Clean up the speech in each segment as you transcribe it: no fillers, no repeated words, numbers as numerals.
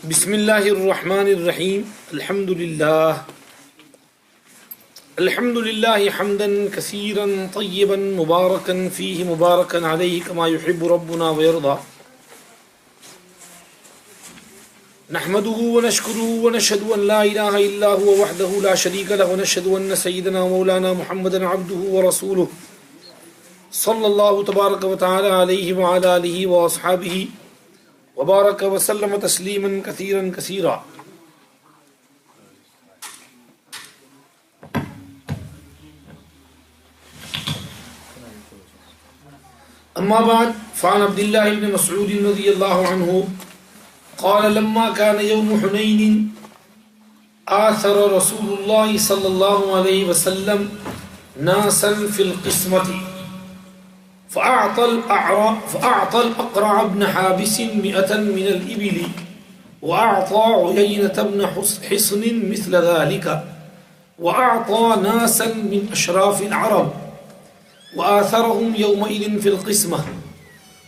بسم الله الرحمن الرحيم الحمد لله حمدا كثيرا طيبا مباركا فيه مباركا عليه كما يحب ربنا ويرضى نحمده ونشكره ونشهد أن لا إله إلا هو وحده لا شريك له ونشهد أن سيدنا مولانا محمدا عبده ورسوله صلى الله تبارك وتعالى عليه وعلى آله وأصحابه وبارك وسلم تسليما كثيرا كثيرا. أما بعد فعن عبد الله بن مسعود رضي الله عنه قال لما كان يوم حنين آثر رسول الله صلى الله عليه وسلم ناسا في القسمة فأعطى الأقرع بن حابس 100 من الإبل وأعطى عيينة بن حصن مثل ذلك وأعطى ناسا من أشراف العرب وآثرهم يومئذ في القسمة.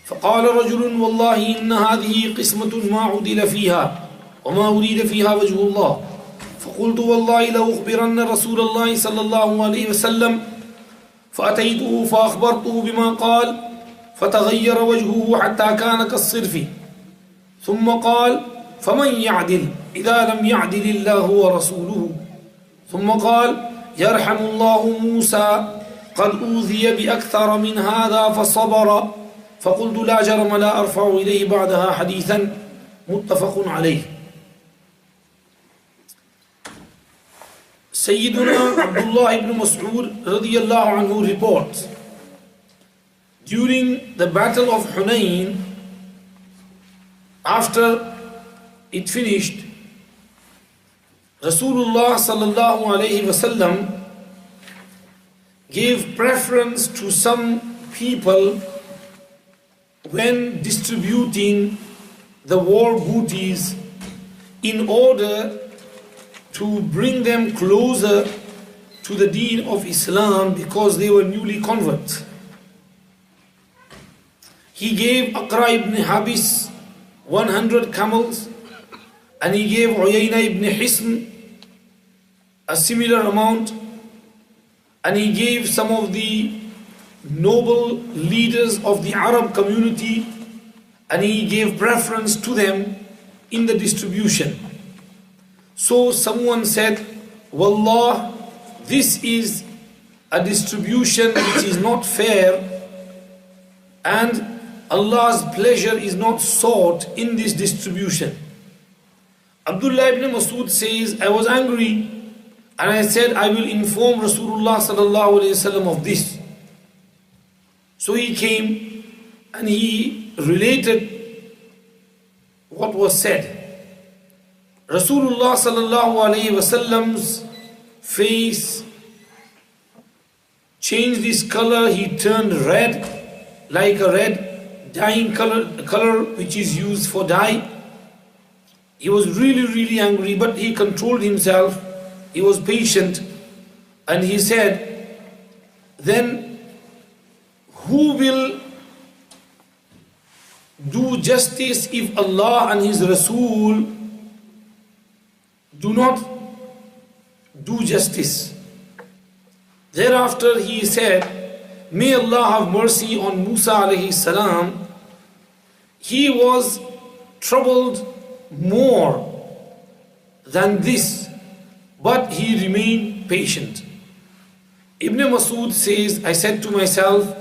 فقال رجل والله إن هذه قسمة ما عدل فيها وما أريد فيها وجه الله. فقلت والله لأخبرن رسول الله صلى الله عليه وسلم. فأتيته فأخبرته بما قال فتغير وجهه حتى كان كالصرف ثم قال فمن يعدل إذا لم يعدل الله ورسوله. ثم قال يرحم الله موسى قد أوذي بأكثر من هذا فصبر. فقلت لا جرم لا أرفع إليه بعدها حديثا متفق عليه. Sayyiduna Abdullah ibn Mas'ud radiyallahu anhu reports, during the battle of Hunayn, after it finished, Rasulullah sallallahu alayhi wasallam gave preference to some people when distributing the war booties in order to bring them closer to the deen of Islam because they were newly converts. He gave Aqra ibn Habis 100 camels and he gave Uyayna ibn Hisn a similar amount, and he gave some of the noble leaders of the Arab community and he gave preference to them in the distribution. So someone said, Wallah, this is a distribution which is not fair and Allah's pleasure is not sought in this distribution. Abdullah ibn Mas'ud says, I was angry and I said, I will inform Rasulullah sallallahu alayhi wasallam of this. So he came and he related what was said. Rasulullah sallallahu alayhi wasallam's face changed his color. He turned red, like a red dyeing color which is used for dye. He was really angry, but he controlled himself. He was patient and he said, then who will do justice if Allah and His Rasul do not do justice? Thereafter he said, may Allah have mercy on Musa alayhi salam. He was troubled more than this, but he remained patient. Ibn Mas'ud says, I said to myself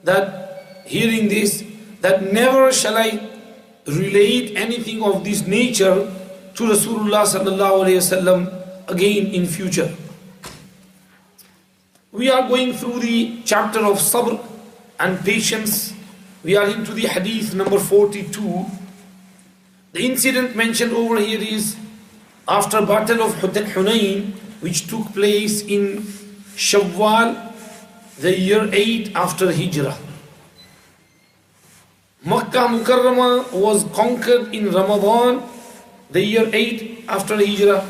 that hearing this, that never shall I relate anything of this nature to Rasulullah sallallahu alayhi wasallam again in future. We are going through the chapter of sabr and patience. We are into the hadith number 42. The incident mentioned over here is after battle of Hunayn, which took place in Shawwal, the year 8 after Hijrah. Makkah Mukarramah was conquered in Ramadan, the year 8 after Hijrah.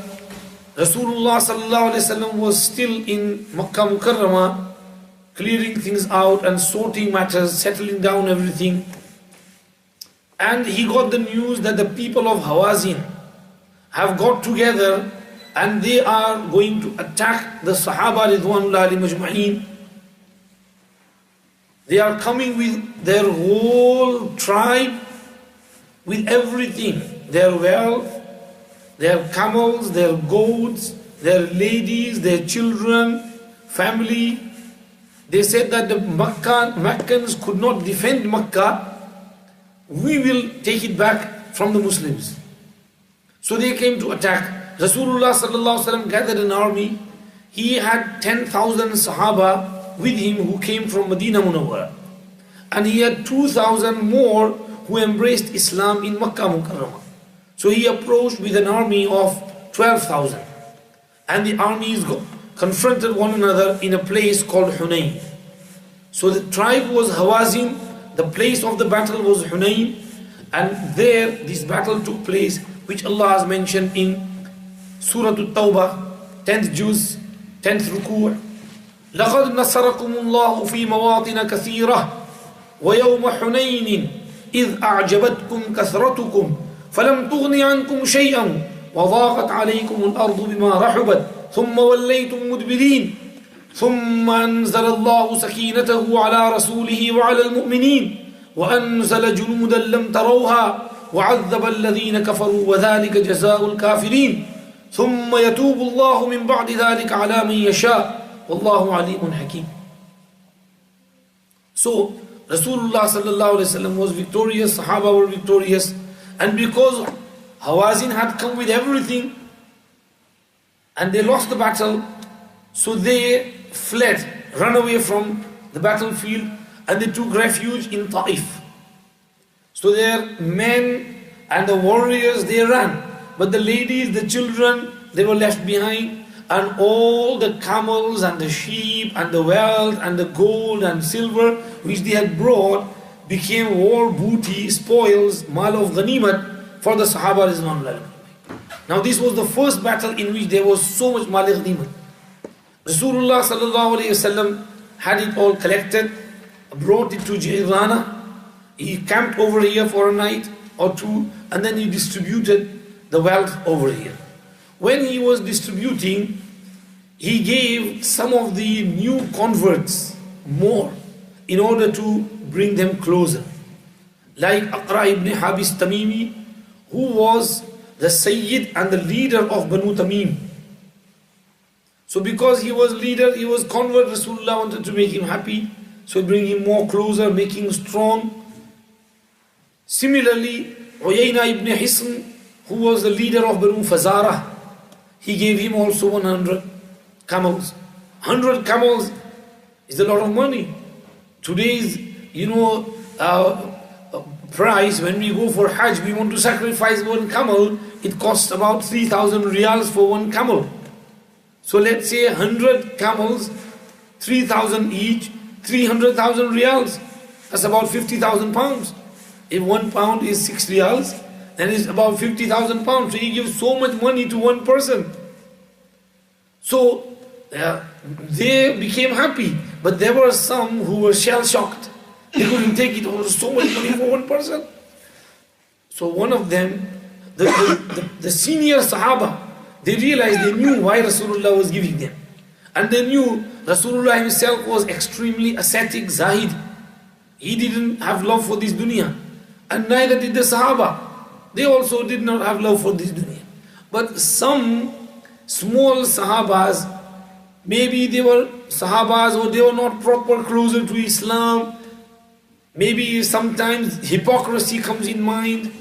Rasulullah sallallahu alaihi wasallam was still in Makkah Mukarramah, clearing things out and sorting matters, settling down everything. and he got the news that the people of Hawazin have got together and they are going to attack the Sahaba Ridwanullah alayhim majma'een. They are coming with their whole tribe, with everything, their wealth, their camels, their goats, their ladies, their children, family. They said that the Meccans could not defend Makkah. We will take it back from the Muslims. So they came to attack. Rasulullah sallallahu alaihi wasallam gathered an army. He had 10,000 Sahaba with him who came from Medina Munawwara. And he had 2,000 more who embraced Islam in Makkah Mukarramah. So he approached with an army of 12,000. And the armies confronted one another in a place called Hunayn. So the tribe was Hawazin, the place of the battle was Hunayn, and there this battle took place, which Allah has mentioned in Surah At-Tawbah, 10th juz, 10th ruku'. لَقَدْ نَصَرَكُمُ اللَّهُ فِي مَوَاطِنَ كَثِيرَةٍ وَيَوْمَ حُنَيْنٍ إِذْ أَعْجَبَتْكُمْ كَثْرَتُكُمْ فَلَمْ تُغْنِ عَنْكُمْ شَيْئًا وَضَاقَتْ عَلَيْكُمُ الْأَرْضُ بِمَا رَحُبَتْ ثُمَّ وَلَّيْتُمْ مُدْبِرِينَ ثُمَّ أَنزَلَ اللَّهُ سَكِينَتَهُ عَلَى رَسُولِهِ وَعَلَى الْمُؤْمِنِينَ وَأَنزَلَ جُنُودًا لَمْ تَرَوْهَا وَعَذَّبَ الَّذِينَ كَفَرُوا وَذَلِكَ جَزَاءُ الْكَافِرِينَ ثُمَّ يَتُوبُ اللَّهُ مِنْ بَعْدِ ذَلِكَ عَلَى مَنْ يَشَاءُ وَاللَّهُ عَلِيمٌ حَكِيمٌ. So Rasulullah sallallahu alaihi wasallam was victorious, Sahaba were victorious, and because Hawazin had come with everything and they lost the battle, so they fled, ran away from the battlefield, and they took refuge in Ta'if. So their men and the warriors, they ran, but the ladies, the children, they were left behind, and all the camels and the sheep and the wealth and the gold and silver which they had brought became war booty, spoils, mal of ghanimat for the Sahaba Rizwanullah. Now this was the first battle in which there was so much mal ghanimat. Rasulullah sallallahu alayhi wasallam had it all collected, brought it to Jirana. He camped over here for a night or two, and then he distributed the wealth over here. When he was distributing, he gave some of the new converts more in order to bring them closer. Like Aqra ibn Habis Tamimi, who was the Sayyid and the leader of Banu Tamim. So because he was leader, he was convert, Rasulullah wanted to make him happy, so bring him more closer, make him strong. Similarly, Uyayna ibn Hisn, who was the leader of Banu Fazara, he gave him also 100 camels. 100 camels is a lot of money. Today's, price, when we go for Hajj, we want to sacrifice one camel, it costs about 3,000 riyals for one camel. So let's say 100 camels, 3,000 each, 300,000 riyals. That's about 50,000 pounds. If 1 pound is 6 riyals, then it's about 50,000 pounds. So he gives so much money to one person. So they became happy. But there were some who were shell-shocked. They couldn't take it. Oh, so much money for one person. So one of them, the senior Sahaba, they realized, they knew why Rasulullah was giving them. And they knew Rasulullah himself was extremely ascetic, zahid. He didn't have love for this dunya. And neither did the Sahaba. They also did not have love for this dunya. But some small Sahabas, maybe they were Sahabas or they were not proper closer to Islam. Maybe sometimes hypocrisy comes in mind.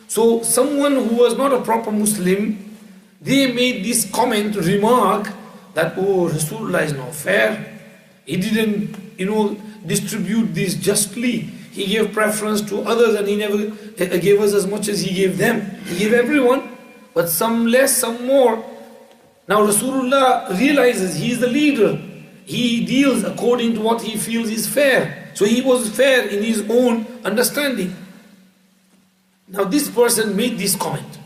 So someone who was not a proper Muslim, they made this comment, remark that, oh, Rasulullah is not fair. He didn't, distribute this justly. He gave preference to others and he never gave us as much as he gave them. He gave everyone, but some less, some more. Now Rasulullah realizes he is the leader. He deals according to what he feels is fair. So he was fair in his own understanding. Now this person made this comment.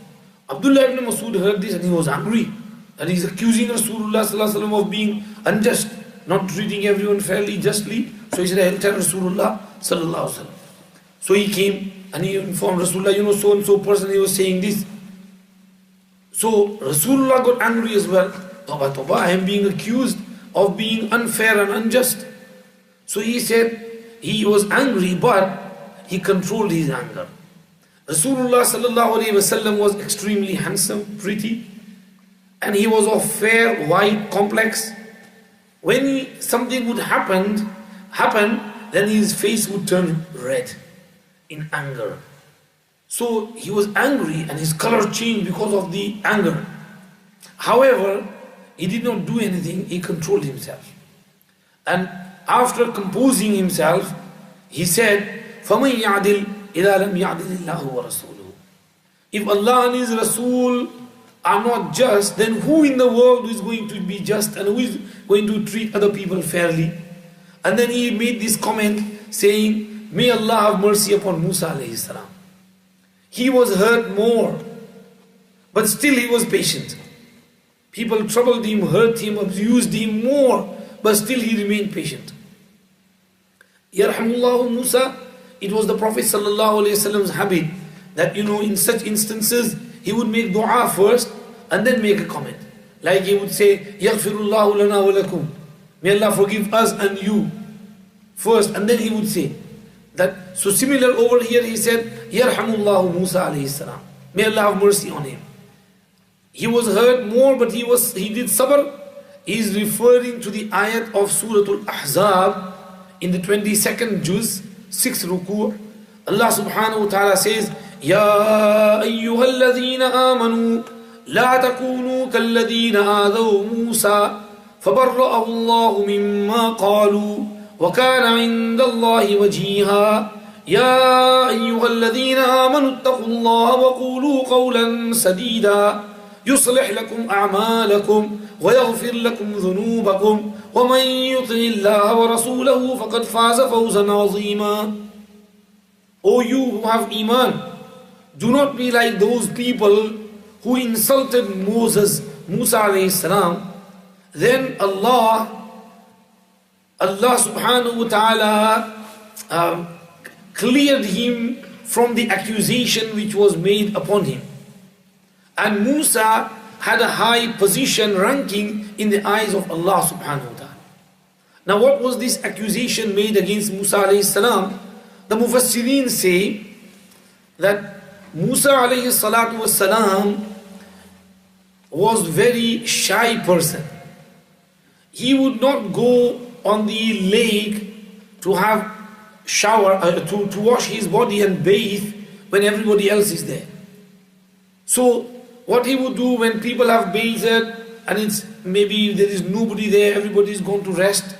Abdullah ibn Mas'ud heard this and he was angry. And he's accusing Rasulullah sallallahu alaihi wasallam of being unjust, not treating everyone fairly, justly. So he said, I'll tell Rasulullah sallallahu alaihi wasallam. So he came and he informed Rasulullah, so and so person, he was saying this. So Rasulullah got angry as well. Tawbah, tawbah, I am being accused of being unfair and unjust. So he said he was angry, but he controlled his anger. Rasulullah sallallahu alaihi wasallam was extremely handsome, pretty, and he was of fair, white complex. When something would happen, then his face would turn red in anger. So he was angry and his color changed because of the anger. However, he did not do anything, he controlled himself. And after composing himself, he said, فَمَنْ يَعْدِلْ إِذَا لَمْ يَعْدِلِ اللَّهُ وَرَسُولُهُ. If Allah and His Rasul are not just, then who in the world is going to be just and who is going to treat other people fairly? And then he made this comment saying, may Allah have mercy upon Musa alayhi salam. He was hurt more, but still he was patient. People troubled him, hurt him, abused him more, but still he remained patient. Yarhamullahu Musa, it was the Prophet sallallahu alaihi wasallam's habit that in such instances he would make dua first and then make a comment. Like he would say, Yaghfirullahu lana wa lakum. May Allah forgive us and you first, and then he would say that. So similar over here he said, Yarhamullahu Musa alayhi salam. May Allah have mercy on him. He was hurt more, but he did sabr. He is referring to the ayat of Surah Al-Ahzab in the 22nd juz, 6th ruku'. Allah subhanahu wa ta'ala says, Ya ayyuhalladhina amanu la takunu kalladhina adaw Musa fabarra'ahu Allahu mimma qalu wa kana 'inda Allahi wajiha. Ya ayyuhalladhina amanu ittaqullaha wa qulu qawlan sadida يصلح لكم أعمالكم ويغفر لكم ذنوبكم ومن يطع الله ورسوله فقد فاز فوزا عظيما. O you who have iman, do not be like those people who insulted Musa alayhi salam. Then Allah subhanahu wa ta'ala cleared him from the accusation which was made upon him. And Musa had a high position, ranking in the eyes of Allah subhanahu wa ta'ala. Now what was this accusation made against Musa alayhi salam? The Mufassirin say that Musa alayhi salatu was salam was very shy person. He would not go on the lake to have shower, to wash his body and bathe when everybody else is there. So what he would do when people have bathed and it's maybe there is nobody there, everybody is going to rest,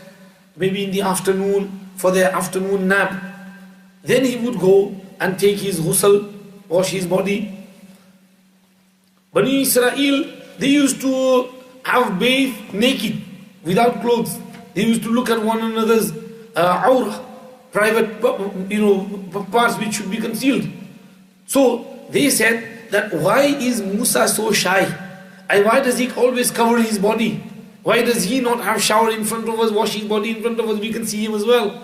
maybe in the afternoon for their afternoon nap, then he would go and take his ghusl, wash his body. Bani Israel, they used to have bathed naked, without clothes. They used to look at one another's awrah, private parts which should be concealed. So they said that why is Musa so shy? And why does he always cover his body? Why does he not have shower in front of us, wash his body in front of us, we can see him as well?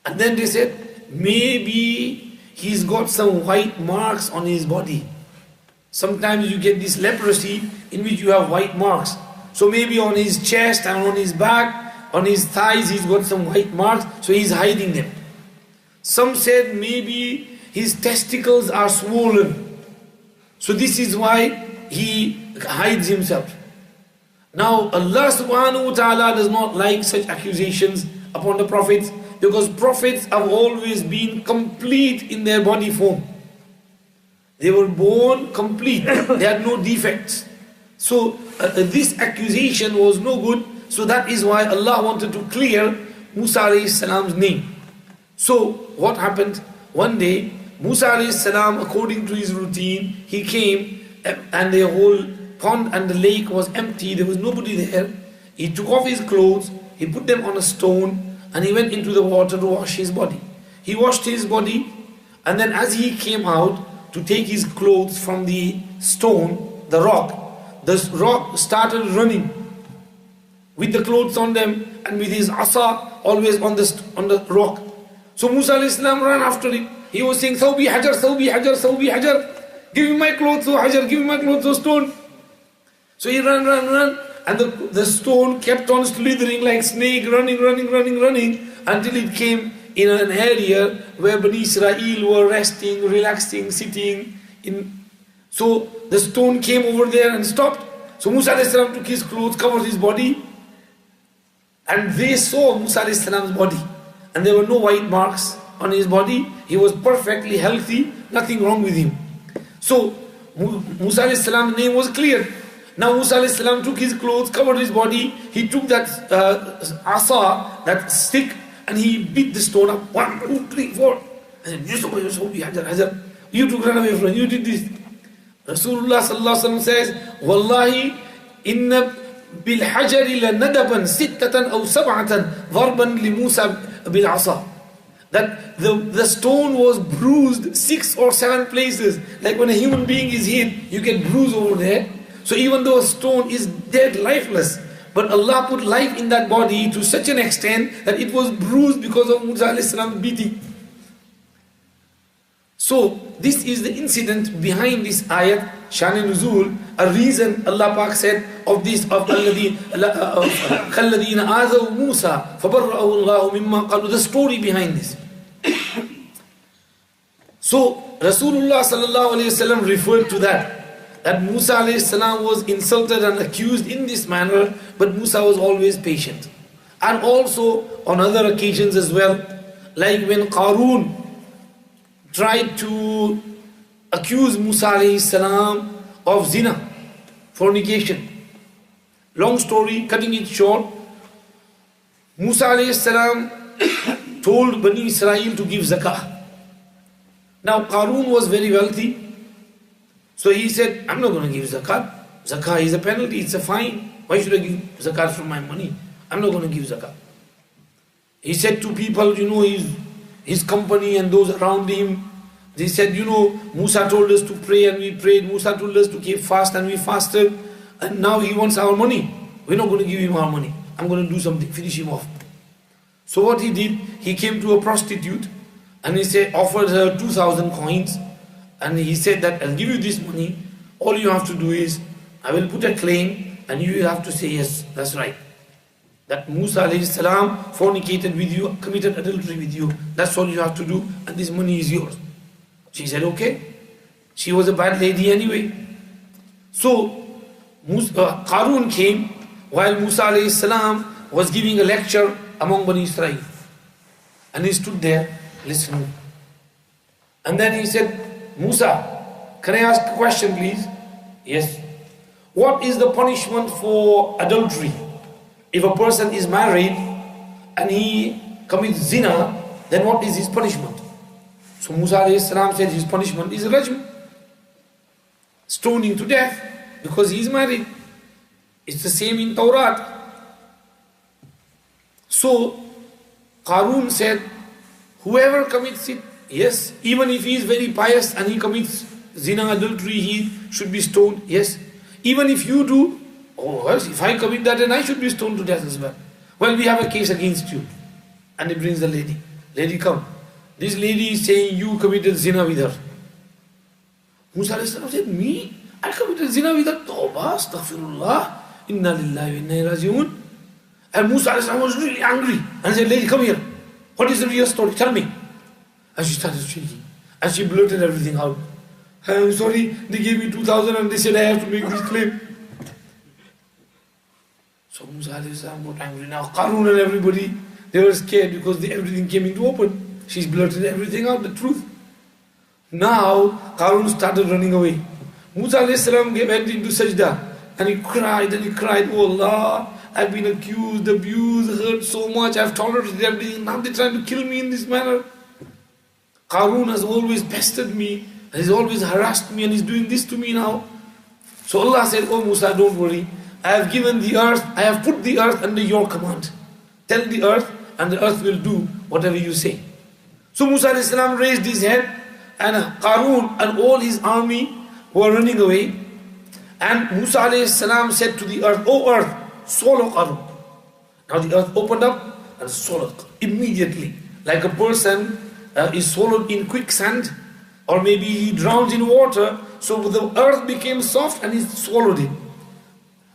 And then they said, maybe he's got some white marks on his body. Sometimes you get this leprosy in which you have white marks. So maybe on his chest and on his back, on his thighs, he's got some white marks, so he's hiding them. Some said maybe his testicles are swollen, so this is why he hides himself. Now Allah subhanahu wa ta'ala does not like such accusations upon the prophets, because prophets have always been complete in their body form. They were born complete, they had no defects. So this accusation was no good, so that is why Allah wanted to clear Musa alayhi salam's name. So what happened? One day Musa alayhi salam, according to his routine, he came and the whole pond and the lake was empty, there was nobody there. He took off his clothes, he put them on a stone and he went into the water to wash his body. He washed his body, and then as he came out to take his clothes from the stone, the rock started running with the clothes on them and with his asa always on the rock. So Musa alayhi salam ran after it. He was saying, Thawbi hajar, Thawbi hajar, Thawbi hajar. Give me my clothes, oh hajar, give me my clothes, oh stone. So he ran, and the stone kept on slithering like snake, running, until it came in an area where Bani Israel were resting, relaxing, sitting. So the stone came over there and stopped. So Musa alayhi salam took his clothes, covered his body, and they saw Musa alayhi salam's body. And there were no white marks on his body. He was perfectly healthy, nothing wrong with him. So Musa alayhi salam's name was clear. Now Musa alayhi salam took his clothes, covered his body. He took that asa, that stick, and he beat the stone up. 1, 2, 3, 4. And said, you took run away from, you did this. Rasulullah sallallahu alaihi wasallam says, Wallahi, inna bil hajari la nadaban sittatan aw sab'atan dharban li Musa bil asa. That the stone was bruised 6 or 7 places. Like when a human being is hit, you get bruised over there. So even though a stone is dead, lifeless, but Allah put life in that body to such an extent that it was bruised because of Musa alayhi salam beating. So this is the incident behind this ayat, Shan Nuzul, a reason Allah Pak said of this, of كَالَّذِينَ آذَوْا مُوسَى فَبَرَّأَهُ اللَّهُ مِمَّا قَالُوا. The story behind this. So Rasulullah sallallahu alayhi wasallam referred to that Musa alayhi salam was insulted and accused in this manner, but Musa was always patient. And also on other occasions as well, like when Qarun tried to accuse Musa alayhi salam of zina, fornication. Long story, cutting it short, Musa alayhi salam told Bani Israel to give zakah. Now Qarun was very wealthy, so he said, I'm not going to give zakat. Zakah is a penalty, it's a fine. Why should I give zakat from my money? I'm not going to give zakat. He said to people, his company and those around him, they said, Musa told us to pray and we prayed. Musa told us to keep fast and we fasted. And now he wants our money. We're not going to give him our money. I'm going to do something, finish him off. So what he did, he came to a prostitute and he said, offered her 2,000 coins. And he said that, I'll give you this money. All you have to do is, I will put a claim and you have to say, yes, that's right. That Musa alayhi salam fornicated with you, committed adultery with you. That's all you have to do, and this money is yours. She said, okay. She was a bad lady anyway. So Qarun came while Musa alayhi salam was giving a lecture among Bani Israel. And he stood there listening. And then he said, Musa, can I ask a question please? Yes. What is the punishment for adultery? If a person is married and he commits zina, then what is his punishment? So Musa alayhi salam said his punishment is rajm, stoning to death, because he is married. It's the same in Tawrat. So Qarun said, whoever commits it, yes, even if he is very pious and he commits zina, adultery, he should be stoned, yes. Even if you do, if I commit that, then I should be stoned to death as well. Well, we have a case against you. And he brings the lady. Lady, come. This lady is saying you committed zina with her. Musa alayhi salam said, me? I committed zina with her? Tawbah, astaghfirullah, inna lillahi wa inna ilayhi raji'un. And Musa alayhi salam was really angry. And said, lady, come here. What is the real story? Tell me. And she started shaking. And she blurted everything out. I'm sorry, they gave me 2,000 and they said I have to make this claim. So Musa alayhi salam got angry. Now Qarun and everybody, they were scared because everything came into open. She's blurted everything out, the truth. Now Qarun started running away. Musa alayhi salam went into sajda and he cried, oh Allah, I've been accused, abused, hurt so much, I've tolerated everything, now they're trying to kill me in this manner. Qarun has always pestered me, and he's always harassed me, and he's doing this to me now. So Allah said, oh Musa, don't worry, I have given the earth, I have put the earth under your command. Tell the earth, and the earth will do whatever you say. So Musa alayhi salam raised his head, and Qarun and all his army were running away. And Musa alayhi salam said to the earth, oh earth, swallow Qarun. Now the earth opened up and swallowed immediately, like a person is swallowed in quicksand, or maybe he drowns in water, so the earth became soft and he swallowed it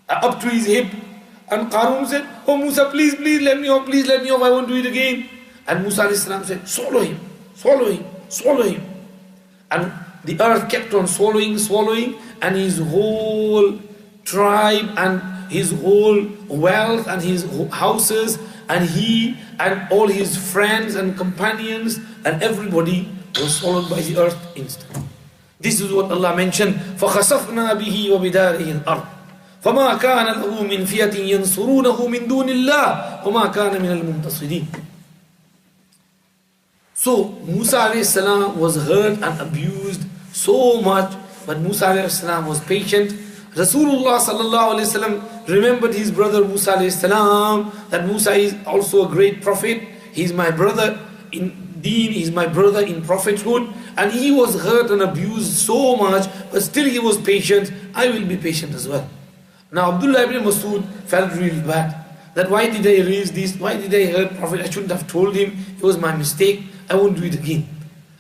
up to his hip. And Qarun said, "Oh Musa, please let me off, I won't do it again." And Musa alayhi salam said, "Swallow him, swallow him, swallow him." And the earth kept on swallowing, and his whole tribe and his whole wealth and his houses and he and all his friends and companions and everybody was swallowed by the earth instantly. This is what Allah mentioned, فَخَسَفْنَا بِهِ وَبِدَارِهِ الْأَرْضِ فَمَا كَانَ لَهُ مِنْ فِيَةٍ يَنْصُرُونَهُ مِنْ دُونِ اللَّهِ وَمَا كَانَ مِنَ الْمُنْتَصِرِينَ. So Musa alayhi salam was hurt and abused so much, but Musa alayhi salam was patient. Rasulullah sallallahu alayhi wasallam remembered his brother Musa alayhi salam, that Musa is also a great prophet. He's my brother in deen, he's my brother in prophethood, and he was hurt and abused so much, but still he was patient. I will be patient as well. Now Abdullah ibn Mas'ud felt really bad, that why did I raise this, why did I hurt Prophet? I shouldn't have told him, it was my mistake, I won't do it again.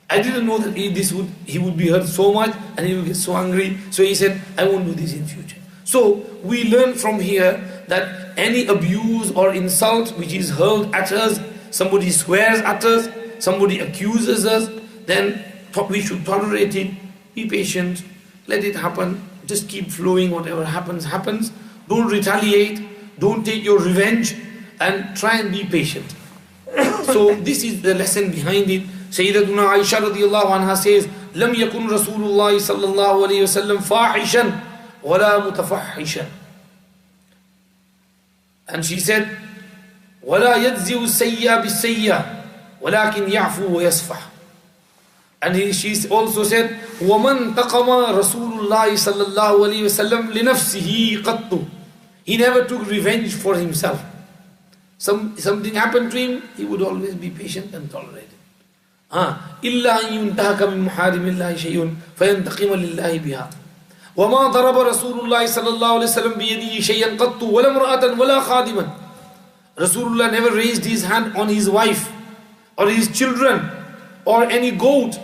I didn't know that he would be hurt so much and he would get so angry. So he said, I won't do this in future. So we learn from here that any abuse or insult which is hurled at us, somebody swears at us, somebody accuses us, then we should tolerate it, be patient, let it happen, just keep flowing, whatever happens, happens. Don't retaliate, don't take your revenge, and try and be patient. So this is the lesson behind it. Sayyidatuna Aisha radiyallahu anha says, "Lam yakun Rasulullah sallallahu alayhi wasallam fahishan wala mutafahhishan." And she said, "Wala yajzi'u sayya bis-sayya, walakin ya'fu wa yasfah." And she also said, وَمَنْ تَقَمَ رَسُولُ اللَّهِ صَلَّى اللَّهُ عَلَيْهِ وَسَلَّمْ لِنَفْسِهِ قَطُّ. He never took revenge for himself. Something happened to him, he would always be patient and tolerate it. إِلَّا أَن يُنْتَهَكَ مِنْ مُحَارِمِ اللَّهِ شَيْءٌ فَيَنْتَقِمَ لِلَّهِ بِهَا. وَمَا ضَرَبَ رَسُولُ اللَّهِ صَلَّى اللَّهُ عَلَيْهِ وَسَلَّمْ بِيَدِهِ شَيْئًا قَطُّ وَلَا امْرَأَةً وَلَا خَادِمًا. Rasulullah never raised his hand on his wife or his children or any goat.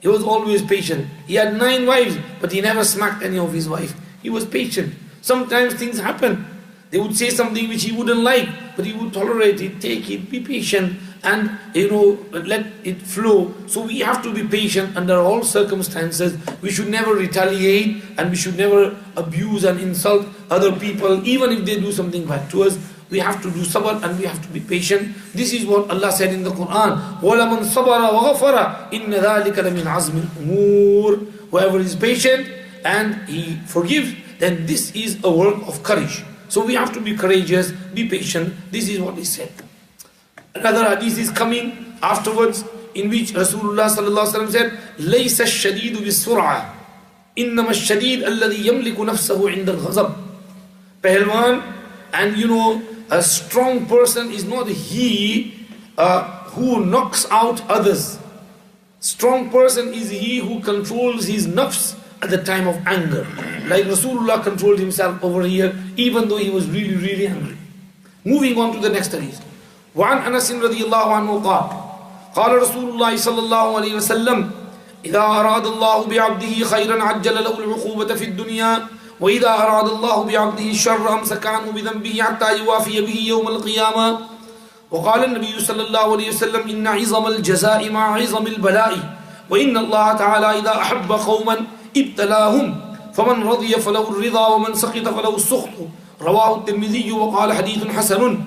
He was always patient. He had 9 wives, but he never smacked any of his wives. He was patient. Sometimes things happen. They would say something which he wouldn't like, but he would tolerate it, take it, be patient, and let it flow. So we have to be patient under all circumstances. We should never retaliate, and we should never abuse and insult other people, even if they do something bad to us. We have to do sabr and we have to be patient. This is what Allah said in the Quran. وَلَمَنْ صَبَرَ وَغَفَرَ إِنَّ ذَلِكَ لَمِنْ عَزْمِ الْأُمُورِ. Whoever is patient and he forgives, then this is a work of courage. So we have to be courageous, be patient. This is what he said. Another hadith is coming afterwards, in which Rasulullah sallallahu alaihi wasallam said, لَيْسَ الشَّدِيدُ بِالسُّرْعَةِ إِنَّمَا الشَّدِيدُ الَّذِي يَمْلِكُ نَفْسَهُ عِنْدَ الْغَضَبِ. Pehilwan, and a strong person is not he who knocks out others. Strong person is he who controls his nafs at the time of anger. Like Rasulullah controlled himself over here, even though he was really, really angry. Moving on to the next hadith. وعن أنس رضي الله عنه قال قال رسول الله صلى الله عليه وسلم إذا أراد الله بعبده خيرا عجل له العقوبة في الدنيا وإذا أراد الله بعبده الشر أمسك عنه بذنبه حتى يوافي به يوم القيامة. وقال النبي صلى الله عليه وسلم إن عظم الجزاء مع عظم البلاء وإن الله تعالى إذا أحب قوما ابتلاهم فمن رضي فله الرضا ومن سخط فله السخط. رواه الترمذي وقال حديث حسن.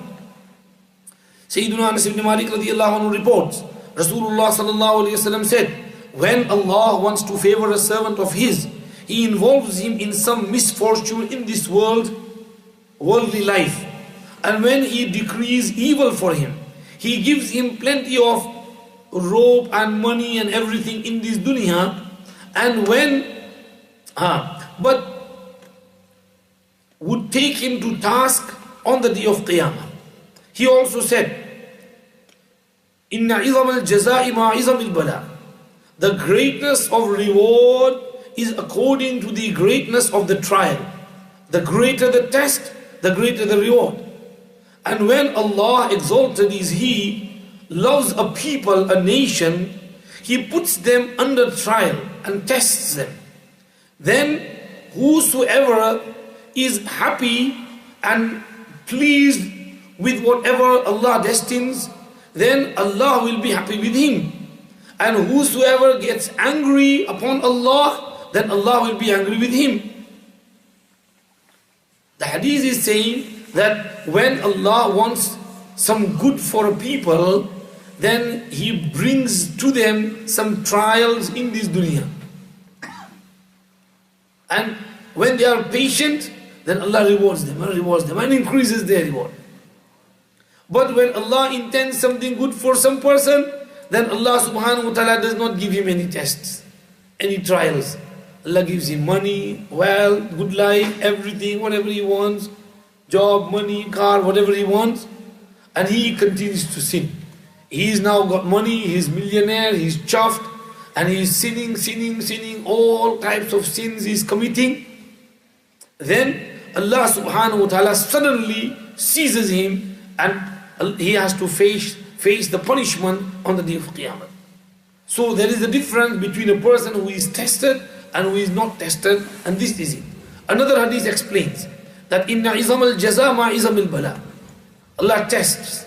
Sayyiduna Anas ibn Malik radiyallahu anhu reports, Rasulullah sallallahu alayhi wasallam said, when Allah wants to favor a servant of his, He involves him in some misfortune in this worldly life. And when He decrees evil for him, He gives him plenty of rope and money and everything in this dunya. And but would take him to task on the day of Qiyamah. He also said, Inna izam al-jazai ma izam al-bala. The greatness of reward is according to the greatness of the trial. The greater the test, the greater the reward. And when Allah exalted is He, loves a people, a nation, He puts them under trial and tests them. Then whosoever is happy and pleased with whatever Allah destines, then Allah will be happy with him. And whosoever gets angry upon Allah, then Allah will be angry with him. The hadith is saying that when Allah wants some good for a people, then He brings to them some trials in this dunya. And when they are patient, then Allah rewards them and increases their reward. But when Allah intends something good for some person, then Allah subhanahu wa ta'ala does not give him any tests, any trials. Allah gives him money, wealth, good life, everything, whatever he wants, job, money, car, whatever he wants, and he continues to sin. He's now got money, he's millionaire, he's chuffed, and he's sinning, all types of sins he's committing. Then Allah subhanahu wa ta'ala suddenly seizes him and he has to face the punishment on the day of Qiyamah. So there is a difference between a person who is tested and who is not tested, and this is it. Another hadith explains that inna izam al-jaza ma izam al-bala. Allah tests,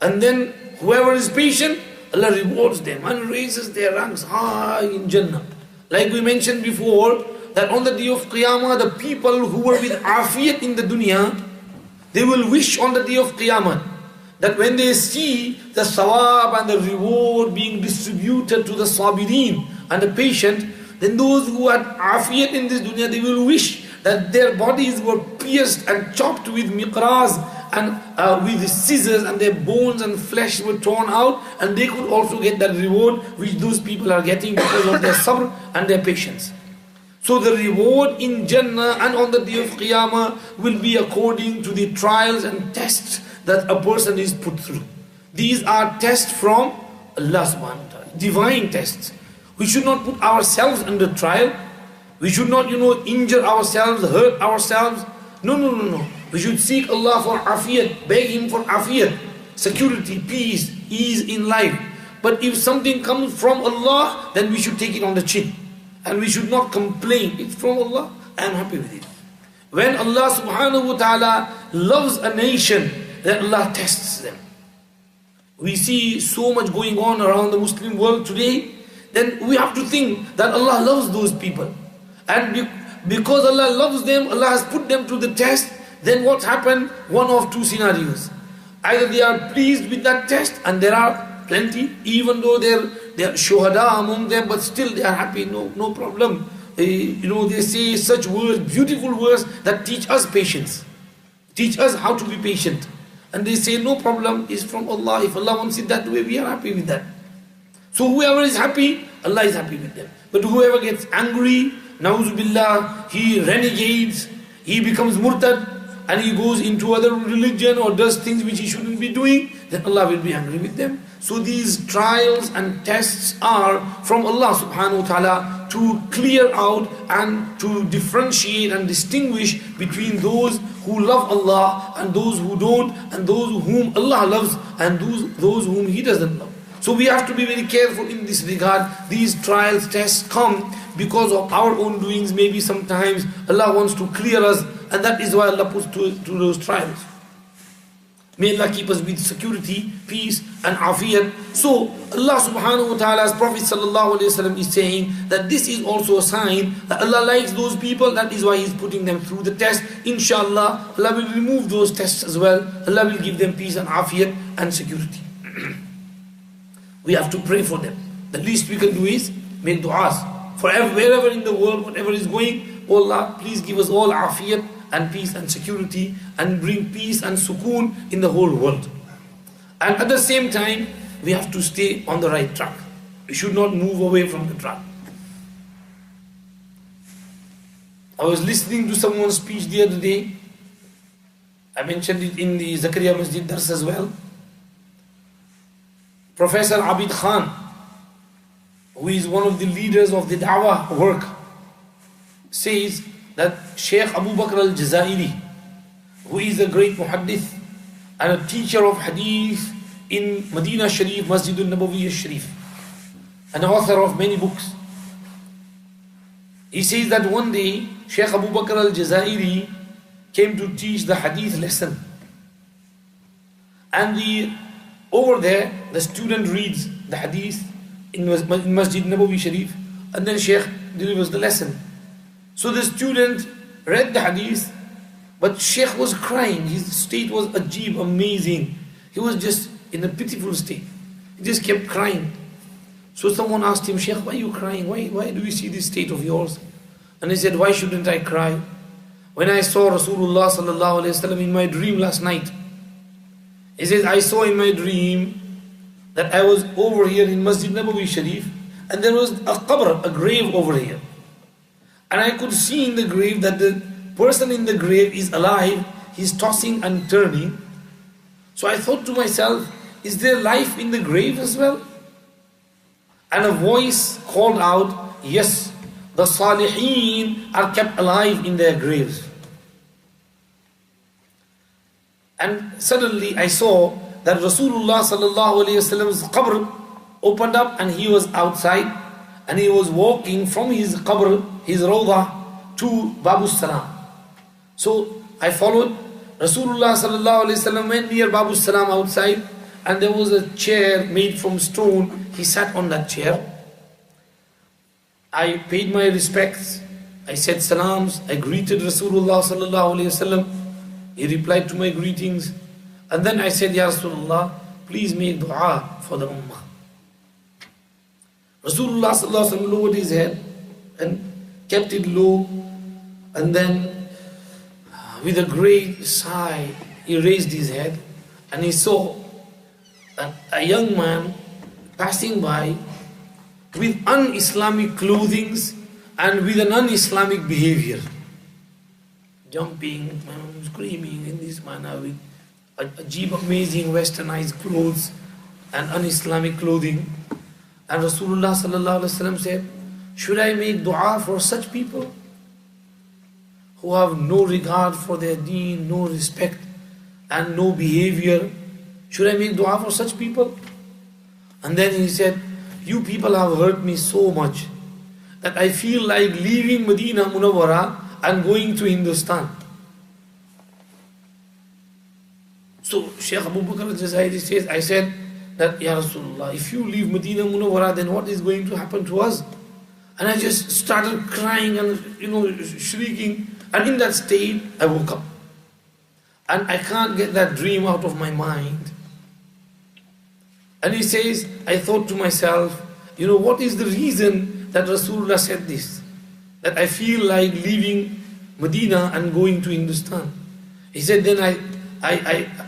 and then whoever is patient, Allah rewards them and raises their ranks high in Jannah. Like we mentioned before, that on the day of Qiyamah, the people who were with afiyat in the dunya, they will wish on the day of Qiyamah that when they see the sawab and the reward being distributed to the sabirin and the patient, then those who had afiyat in this dunya, they will wish that their bodies were pierced and chopped with miqraz and with scissors, and their bones and flesh were torn out, and they could also get that reward which those people are getting because of their sabr and their patience. So the reward in Jannah and on the day of Qiyamah will be according to the trials and tests that a person is put through. These are tests from Allah subhanahu wa ta'ala, divine tests. We should not put ourselves under trial. We should not, injure ourselves, hurt ourselves. No. We should seek Allah for afiyat, beg Him for afiyat, security, peace, ease in life. But if something comes from Allah, then we should take it on the chin. And we should not complain. It's from Allah, I am happy with it. When Allah subhanahu wa ta'ala loves a nation, then Allah tests them. We see so much going on around the Muslim world today, then we have to think that Allah loves those people. And because Allah loves them, Allah has put them to the test. Then what happened? One of two scenarios. Either they are pleased with that test, and there are plenty, even though they are shuhada among them, but still they are happy, no problem. They say such words, beautiful words that teach us patience, teach us how to be patient. And they say no problem, is from Allah. If Allah wants it that way, we are happy with that. So whoever is happy, Allah is happy with them. But whoever gets angry, na'udhu billah, he renegades, he becomes murtad, and he goes into other religion or does things which he shouldn't be doing, then Allah will be angry with them. So these trials and tests are from Allah subhanahu wa ta'ala to clear out and to differentiate and distinguish between those who love Allah and those who don't, and those whom Allah loves and those whom He doesn't love. So we have to be very careful in this regard. These trials, tests come because of our own doings. Maybe sometimes Allah wants to clear us, and that is why Allah puts to those trials. May Allah keep us with security, peace and afiyat. So Allah subhanahu wa ta'ala's Prophet sallallahu alayhi wa sallam is saying that this is also a sign that Allah likes those people. That is why He's putting them through the test. Inshallah, Allah will remove those tests as well. Allah will give them peace and afiyat and security. We have to pray for them. The least we can do is make du'as. For wherever in the world, whatever is going, oh Allah, please give us all afiyat and peace and security, and bring peace and sukoon in the whole world. And at the same time, we have to stay on the right track. We should not move away from the track. I was listening to someone's speech the other day. I mentioned it in the Zakaria Masjid Dars as well. Professor Abid Khan, who is one of the leaders of the da'wah work, says that Shaykh Abu Bakr al-Jazairi, who is a great muhaddith and a teacher of hadith in Medina Sharif, Masjid al-Nabawi Sharif, an author of many books. He says that one day Shaykh Abu Bakr al-Jazairi came to teach the hadith lesson. And over there, the student reads the hadith in Masjid Nabawi Sharif, and then Shaykh delivers the lesson. So the student read the hadith, but Shaykh was crying. His state was ajib, amazing. He was just in a pitiful state. He just kept crying. So someone asked him, Shaykh, why are you crying? Why do you see this state of yours? And he said, why shouldn't I cry? When I saw Rasulullah sallallahu alaihi wasallam in my dream last night, he says, I saw in my dream that I was over here in Masjid Nabawi Sharif, and there was a qabr, a grave over here. And I could see in the grave that the person in the grave is alive, he's tossing and turning. So I thought to myself, is there life in the grave as well? And a voice called out, yes, the Saliheen are kept alive in their graves. And suddenly I saw that Rasulullah sallallahu alaihi wasallam's qabr opened up, and he was outside, and he was walking from his qabr, his rawdah, to Babu Salam. So I followed. Rasulullah sallallahu alaihi wasallam went near Babu Salam outside, and there was a chair made from stone. He sat on that chair. I paid my respects. I said salams. I greeted Rasulullah sallallahu alaihi wasallam. He replied to my greetings. And then I said, Ya Rasulullah, please make dua for the ummah. Rasulullah sallallahu alaihi wasallam lowered his head and kept it low. And then with a great sigh, he raised his head and he saw a young man passing by with un-Islamic clothings and with an un-Islamic behavior. Jumping, screaming in this manner with ajib, amazing westernized clothes and un-Islamic clothing. And Rasulullah sallallahu alaihi wasallam said, should I make dua for such people who have no regard for their deen, no respect and no behavior? Should I make dua for such people? And then he said, you people have hurt me so much that I feel like leaving Medina Munawwara and going to Hindustan. So Shaykh Abu Bakr al-Jazairi says, I said that, Ya Rasulullah, if you leave Medina Munawwara, then what is going to happen to us? And I just started crying and shrieking. And in that state, I woke up. And I can't get that dream out of my mind. And he says, I thought to myself, what is the reason that Rasulullah said this? That I feel like leaving Medina and going to Hindustan. He said, then I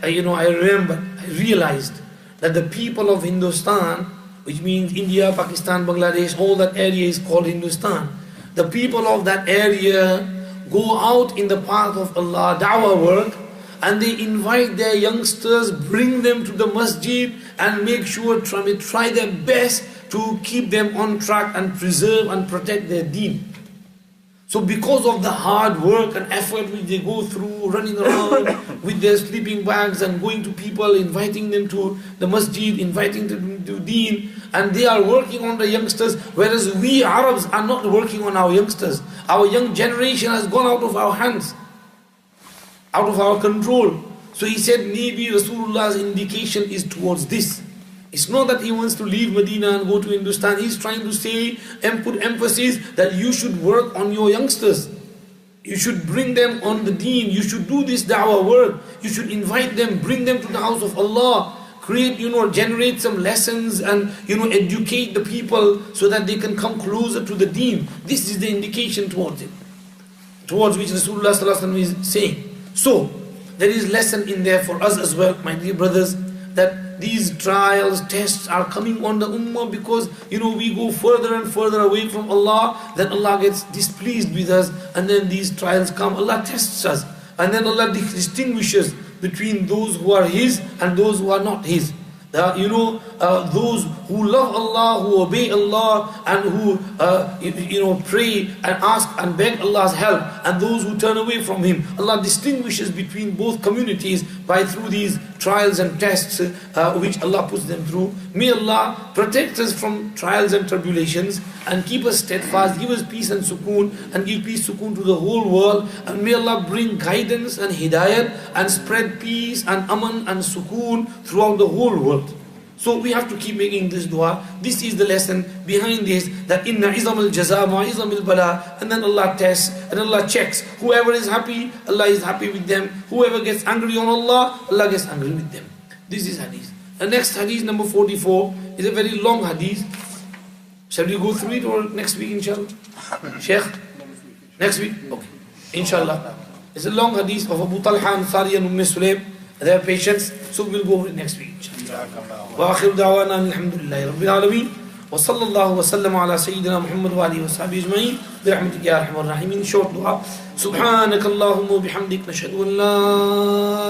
remember, I realized that the people of Hindustan, which means India, Pakistan, Bangladesh, all that area is called Hindustan. The people of that area go out in the path of Allah, da'wah work, and they invite their youngsters, bring them to the masjid and make sure, try their best to keep them on track and preserve and protect their deen. So because of the hard work and effort which they go through, running around with their sleeping bags and going to people, inviting them to the masjid, inviting them to deen, and they are working on the youngsters, whereas we Arabs are not working on our youngsters. Our young generation has gone out of our hands, out of our control. So he said maybe Rasulullah's indication is towards this. It's not that he wants to leave Medina and go to Hindustan. He's trying to say and put emphasis that you should work on your youngsters. You should bring them on the deen. You should do this da'wah work. You should invite them, bring them to the house of Allah. Create, generate some lessons and, educate the people so that they can come closer to the deen. This is the indication towards it. Towards which Rasulullah sallallahu alaihi wasallam is saying. So, there is lesson in there for us as well, my dear brothers, that these trials, tests are coming on the ummah because, we go further and further away from Allah, then Allah gets displeased with us, and then these trials come, Allah tests us, and then Allah distinguishes between those who are His and those who are not His. Those who love Allah, who obey Allah, and who pray and ask and beg Allah's help, and those who turn away from Him. Allah distinguishes between both communities through these trials and tests which Allah puts them through. May Allah protect us from trials and tribulations and keep us steadfast, give us peace and sukoon, and give peace sukoon to the whole world. And may Allah bring guidance and hidayat and spread peace and aman and sukoon throughout the whole world. So we have to keep making this dua. This is the lesson behind this, that inna izam al-jaza ma izam al-bala. And then Allah tests and Allah checks. Whoever is happy, Allah is happy with them. Whoever gets angry on Allah, Allah gets angry with them. This is hadith. The next hadith, number 44, is a very long hadith. Shall we go through it or next week, inshallah? Shaykh? Next week? Okay. Inshallah. It's a long hadith of Abu Talha and Sari and Sulaim. They have patience, so we'll go over it next week. وآخر دعوانا الحمد لله رب العالمين وصلى الله وسلم على سيدنا محمد وآله وصحبه أجمعين برحمتك يا أرحم الراحمين. Short dua. سبحانك اللهم وبحمدك نشهد أن لا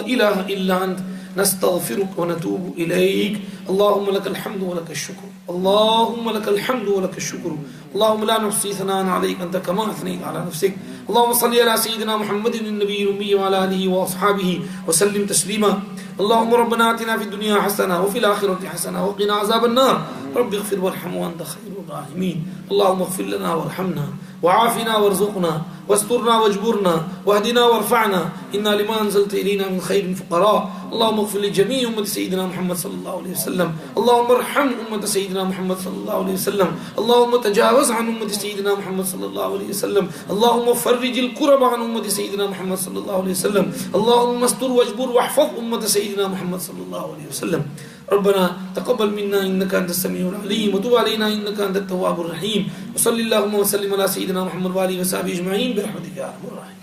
إله إلا أنت نستغفرك ونتوب إليك. اللهم لك الحمد ولك الشكر. اللهم لك الحمد ولك الشكر. اللهم لا نحصي ثناء عليك أنت كما أثنيت على نفسك. اللهم صل على سيدنا محمد النبي الأمي وعلى آله وأصحابه وسلم تسليما. اللهم ربنا آتنا في الدنيا حسنة وفي الآخرة حسنة وقنا عذاب النار. رب اغفر وارحم وأنت خير الراحمين. اللهم اغفر لنا وارحمنا وعافنا وارزقنا واسترنا واجبرنا واهدنا وارفعنا إنا لما أنزلت إلينا من خير فقراء. اللهم اغفر لجميع أمة سيدنا محمد صلى الله عليه وسلم. اللهم ارحم أمة سيدنا محمد صلى الله عليه وسلم. اللهم تجاوز عن أمة سيدنا محمد صلى الله عليه وسلم. اللهم فرج الكرب عن أمة سيدنا محمد صلى الله عليه وسلم. اللهم استر واجبر واحفظ أمة سيدنا محمد صلى الله عليه وسلم. ربنا تقبل منا إنك أنت السميع العليم وتب علينا إنك أنت التواب الرحيم. وصلى اللهم وسلم على سيدنا محمد وآله وصحبه أجمعين برحمتك يا أرحم الراحمين.